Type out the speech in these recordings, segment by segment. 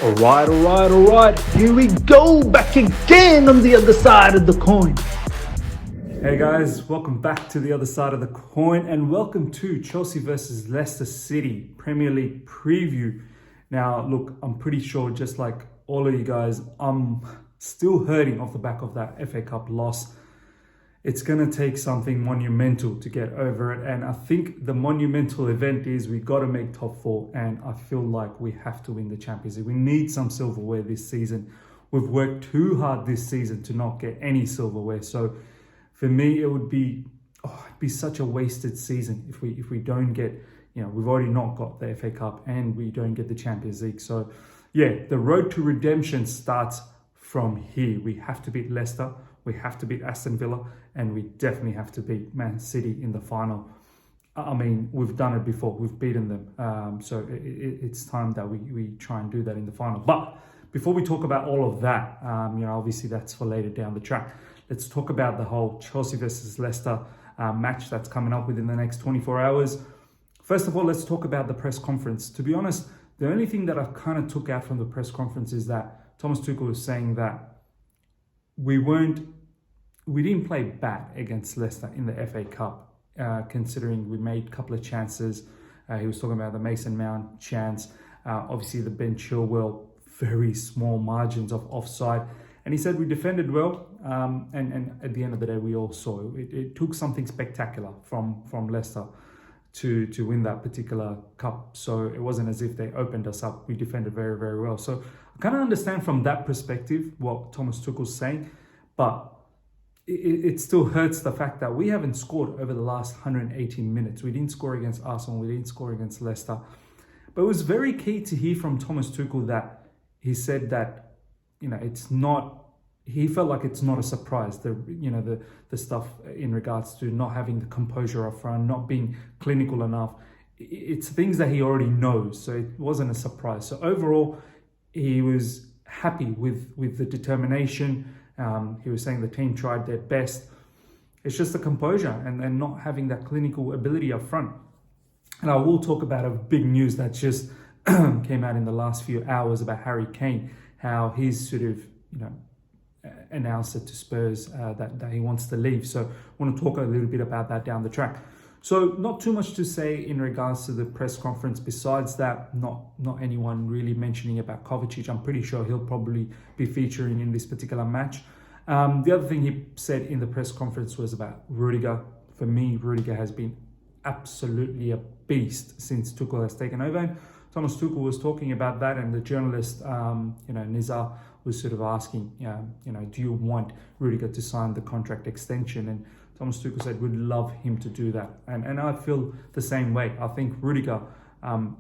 Alright. Here we go, back again on the other side of the coin. Hey guys, welcome back to the other side of the coin and welcome to Chelsea versus Leicester City Premier League preview. Now, look, I'm pretty sure just like all of you guys, I'm still hurting off the back of that FA Cup loss. It's going to take something monumental to get over it. And I think the monumental event is we got to make top four. And I feel like we have to win the Champions League. We need some silverware this season. We've worked too hard this season to not get any silverware. So for me, it would be it'd be such a wasted season if we don't get, we've already not got the FA Cup and we don't get the Champions League. So yeah, the road to redemption starts from here. We have to beat Leicester. We have to beat Aston Villa, and we definitely have to beat Man City in the final. I mean, we've done it before. We've beaten them. So it's time that we try and do that in the final. But before we talk about all of that, obviously that's for later down the track. Let's talk about the whole Chelsea versus Leicester match that's coming up within the next 24 hours. First of all, let's talk about the press conference. To be honest, the only thing that I kind of took out from the press conference is that Thomas Tuchel was saying that we didn't play bad against Leicester in the FA Cup, considering we made a couple of chances. He was talking about the Mason Mount chance, obviously the Ben Chilwell, very small margins of offside. And he said we defended well, and at the end of the day, we all saw it took something spectacular from Leicester to win that particular cup. So it wasn't as if they opened us up. We defended very, very well. So I kind of understand from that perspective what Thomas Tuchel's saying, but it still hurts the fact that we haven't scored over the last 118 minutes. We didn't score against Arsenal. We didn't score against Leicester. But it was very key to hear from Thomas Tuchel that he said that, it's not, he felt like it's not a surprise. The stuff in regards to not having the composure up front, not being clinical enough. It's things that he already knows. So it wasn't a surprise. So overall, he was happy with the determination. He was saying the team tried their best. It's just the composure and not having that clinical ability up front. And I will talk about a big news that just came out in the last few hours about Harry Kane, how he's sort of, announced it to Spurs that he wants to leave. So I want to talk a little bit about that down the track. So not too much to say in regards to the press conference. Besides that, not anyone really mentioning about Kovacic. I'm pretty sure he'll probably be featuring in this particular match. The other thing he said in the press conference was about Rudiger. For me, Rudiger has been absolutely a beast since Tuchel has taken over. And Thomas Tuchel was talking about that, and the journalist, Nizar, was sort of asking, do you want Rudiger to sign the contract extension? And Thomas Tuchel said, we'd love him to do that. And I feel the same way. I think Rudiger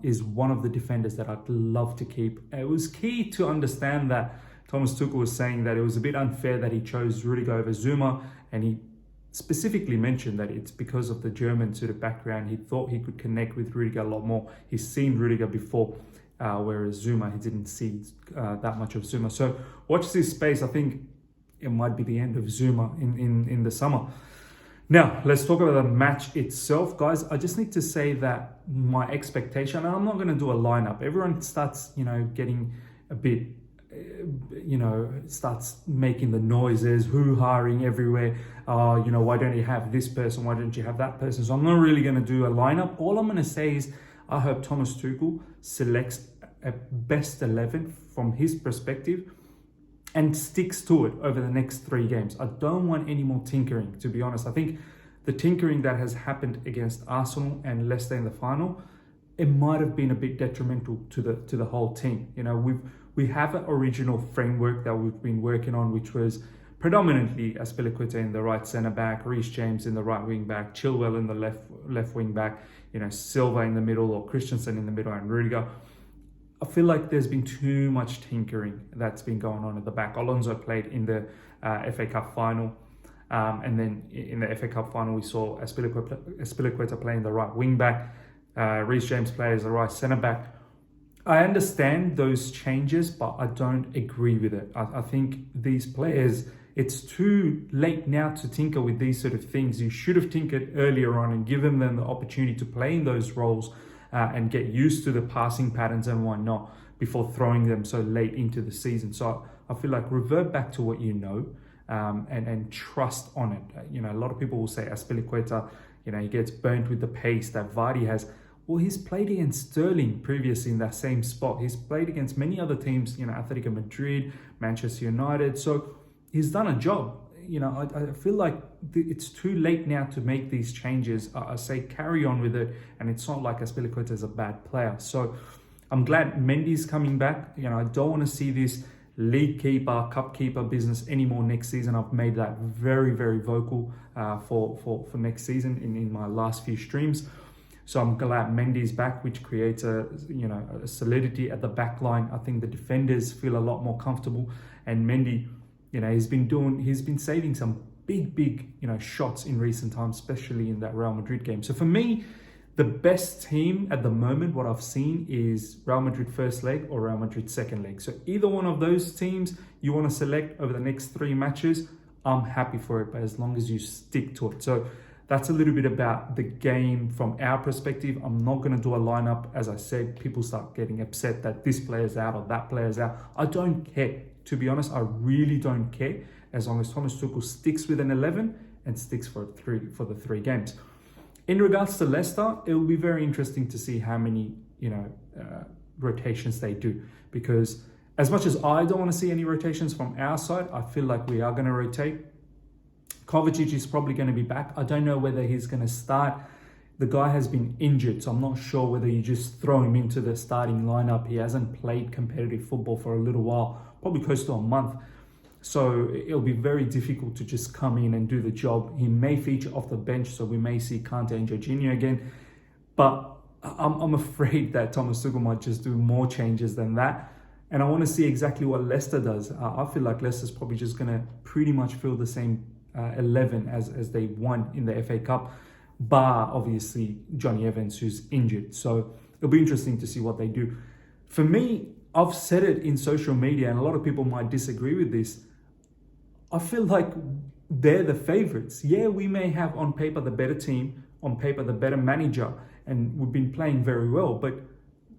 is one of the defenders that I'd love to keep. It was key to understand that Thomas Tuchel was saying that it was a bit unfair that he chose Rudiger over Zuma. And he specifically mentioned that it's because of the German sort of background. He thought he could connect with Rudiger a lot more. He's seen Rudiger before, whereas Zuma, he didn't see that much of Zuma. So watch this space. I think it might be the end of Zuma in the summer. Now, let's talk about the match itself, guys. I just need to say that my expectation, and I'm not going to do a lineup. Everyone starts, getting a bit, starts making the noises, hoo-haing everywhere. Why don't you have this person? Why don't you have that person? So I'm not really going to do a lineup. All I'm going to say is I hope Thomas Tuchel selects a best 11 from his perspective and sticks to it over the next 3 games. I don't want any more tinkering, to be honest. I think the tinkering that has happened against Arsenal and Leicester in the final, it might have been a bit detrimental to the whole team. We have an original framework that we've been working on, which was predominantly Azpilicueta in the right centre back, Reece James in the right wing back, Chilwell in the left wing back, Silva in the middle, or Christensen in the middle, and Rudiger. I feel like there's been too much tinkering that's been going on at the back. Alonso played in the FA Cup final. And then in the FA Cup final, we saw Azpilicueta playing the right wing back. Reece James plays the right centre back. I understand those changes, but I don't agree with it. I think these players, it's too late now to tinker with these sort of things. You should have tinkered earlier on and given them the opportunity to play in those roles and get used to the passing patterns and whatnot. before throwing them so late into the season. So I feel like revert back to what you know, and trust on it. A lot of people will say Azpilicueta, he gets burnt with the pace that Vardy has. Well, he's played against Sterling previously in that same spot. He's played against many other teams, Atletico Madrid, Manchester United. So he's done a job. I feel like it's too late now to make these changes. I say carry on with it, and it's not like Azpilicueta is a bad player. So I'm glad Mendy's coming back. I don't want to see this league keeper, cup keeper business anymore next season. I've made that very, very vocal for next season in my last few streams. So I'm glad Mendy's back, which creates a solidity at the back line. I think the defenders feel a lot more comfortable, and Mendy, he's been saving some big shots in recent times, especially in that Real Madrid game. So for me, the best team at the moment, what I've seen, is Real Madrid first leg or Real Madrid second leg. So either one of those teams you want to select over the next 3 matches, I'm happy for it, but as long as you stick to it. So that's a little bit about the game from our perspective. I'm not going to do a lineup. As I said, people start getting upset that this player's out or that player's out. I don't care. To be honest, I really don't care, as long as Thomas Tuchel sticks with an 11 and sticks for the 3 games. In regards to Leicester, it will be very interesting to see how many rotations they do, because as much as I don't want to see any rotations from our side, I feel like we are going to rotate. Kovacic is probably going to be back. I don't know whether he's going to start. The guy has been injured, so I'm not sure whether you just throw him into the starting lineup. He hasn't played competitive football for a little while, probably close to a month. So it'll be very difficult to just come in and do the job. He may feature off the bench, so we may see Kante and Jorginho again. But I'm afraid that Thomas Tuchel might just do more changes than that. And I want to see exactly what Leicester does. I feel like Leicester's probably just going to pretty much fill the same 11 as they won in the FA Cup, bar obviously Jonny Evans, who's injured. So it'll be interesting to see what they do. For me, I've said it in social media, and a lot of people might disagree with this. I feel like they're the favourites. Yeah, we may have on paper the better team, on paper the better manager, and we've been playing very well, but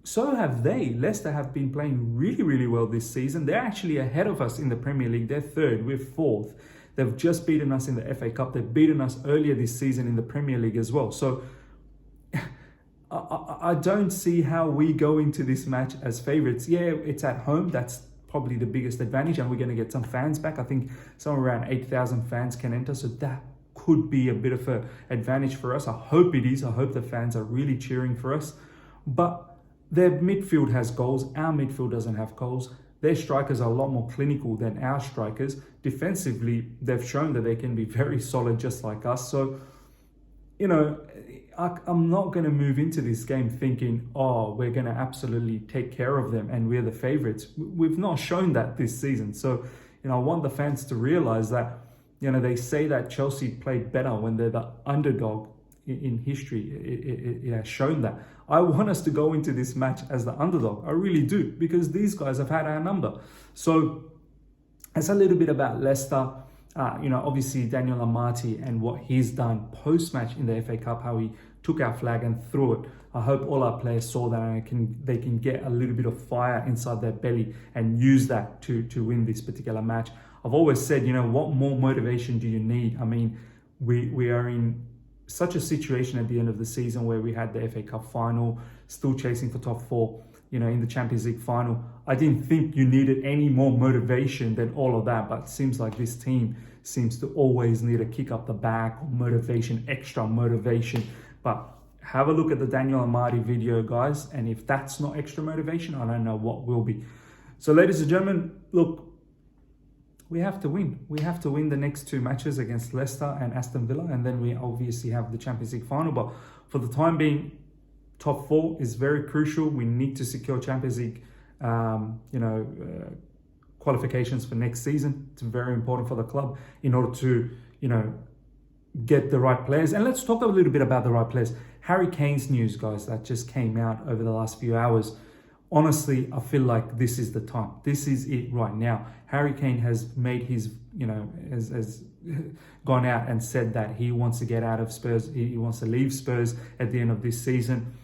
so have they. Leicester have been playing really, really well this season. They're actually ahead of us in the Premier League. They're 3rd, we're 4th. They've just beaten us in the FA Cup. They've beaten us earlier this season in the Premier League as well. So I don't see how we go into this match as favourites. Yeah, it's at home. That's probably the biggest advantage, and we're going to get some fans back. I think somewhere around 8,000 fans can enter, so that could be a bit of an advantage for us. I hope it is. I hope the fans are really cheering for us. But their midfield has goals. Our midfield doesn't have goals. Their strikers are a lot more clinical than our strikers. Defensively, they've shown that they can be very solid just like us. So, I'm not going to move into this game thinking, we're going to absolutely take care of them and we're the favourites. We've not shown that this season. So, I want the fans to realise that, they say that Chelsea played better when they're the underdog in history. It has shown that. I want us to go into this match as the underdog. I really do, because these guys have had our number. So it's a little bit about Leicester. Obviously Daniel Amati and what he's done post-match in the FA Cup, how he took our flag and threw it. I hope all our players saw that, and they can get a little bit of fire inside their belly and use that to win this particular match. I've always said, what more motivation do you need? I mean, we are in such a situation at the end of the season where we had the FA Cup final, still chasing for top 4, in the Champions League final. I didn't think you needed any more motivation than all of that, but it seems like this team seems to always need a kick up the back, or motivation, extra motivation. But have a look at the Daniel Amati video, guys, and if that's not extra motivation, I don't know what will be. So ladies and gentlemen, look, we have to win. We have to win the next 2 matches against Leicester and Aston Villa, and then we obviously have the Champions League final. But for the time being, top 4 is very crucial. We need to secure Champions League, qualifications for next season. It's very important for the club in order to, get the right players. And let's talk a little bit about the right players. Harry Kane's news, guys, that just came out over the last few hours. Honestly, I feel like this is the time. This is it right now. Harry Kane has made his, has gone out and said that he wants to get out of Spurs. He wants to leave Spurs at the end of this season.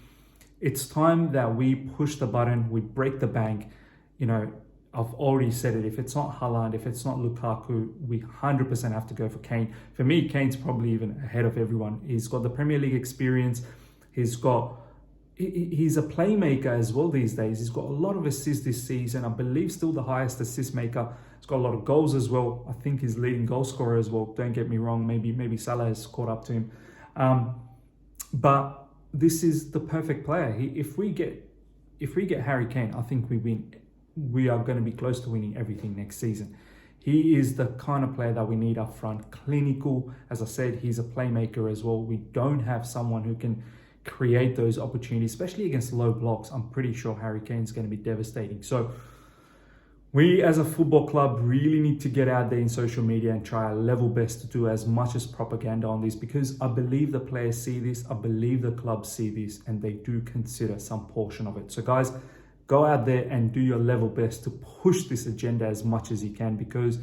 It's time that we push the button, we break the bank. I've already said it. If it's not Haaland, if it's not Lukaku, we 100% have to go for Kane. For me, Kane's probably even ahead of everyone. He's got the Premier League experience. He's a playmaker as well these days. He's got a lot of assists this season. I believe still the highest assist maker. He's got a lot of goals as well. I think he's leading goal scorer as well. Don't get me wrong. Maybe Salah has caught up to him. But this is the perfect player. If we get Harry Kane, I think we win. We are going to be close to winning everything next season. He is the kind of player that we need up front. Clinical, as I said, he's a playmaker as well. We don't have someone who can create those opportunities, especially against low blocks. I'm pretty sure Harry Kane's going to be devastating. So we as a football club really need to get out there in social media and try our level best to do as much as propaganda on this, because I believe the players see this, I believe the clubs see this, and they do consider some portion of it. So guys, go out there and do your level best to push this agenda as much as you can, because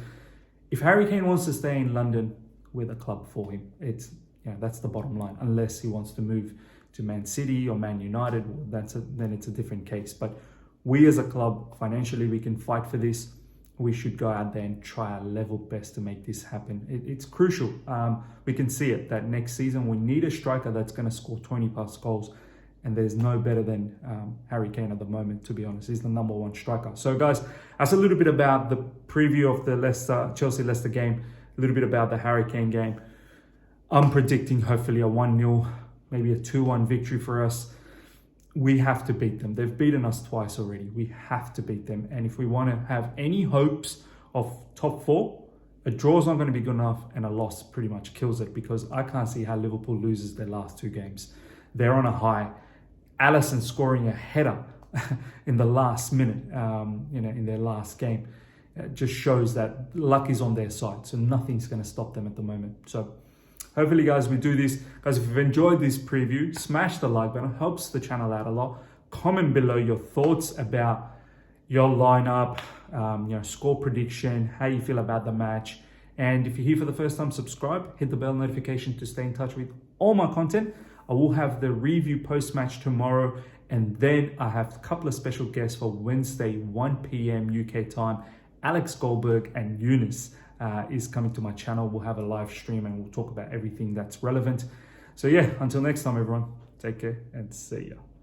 if Harry Kane wants to stay in London, we're the club for him. That's the bottom line. Unless he wants to move to Man City or Man United, then it's a different case. But we as a club, financially, we can fight for this. We should go out there and try our level best to make this happen. It's crucial. We can see it that next season we need a striker that's going to score 20 plus goals. And there's no better than Harry Kane at the moment, to be honest. He's the number one striker. So guys, that's a little bit about the preview of the Chelsea-Leicester game, a little bit about the Harry Kane game. I'm predicting hopefully a 1-0, maybe a 2-1 victory for us. We have to beat them. They've beaten us twice already. We have to beat them. And if we want to have any hopes of top 4, a draw's not going to be good enough, and a loss pretty much kills it, because I can't see how Liverpool loses their last 2 games. They're on a high. Alisson scoring a header in the last minute, in their last game, just shows that luck is on their side. So nothing's going to stop them at the moment. So hopefully, guys, we do this. Guys, if you've enjoyed this preview, smash the like button. It helps the channel out a lot. Comment below your thoughts about your lineup, score prediction, how you feel about the match. And if you're here for the first time, subscribe, hit the bell notification to stay in touch with all my content. I will have the review post-match tomorrow, and then I have a couple of special guests for Wednesday, 1 p.m. UK time. Alex Goldberg and Eunice is coming to my channel. We'll have a live stream and we'll talk about everything that's relevant. So yeah, until next time, everyone, take care and see ya.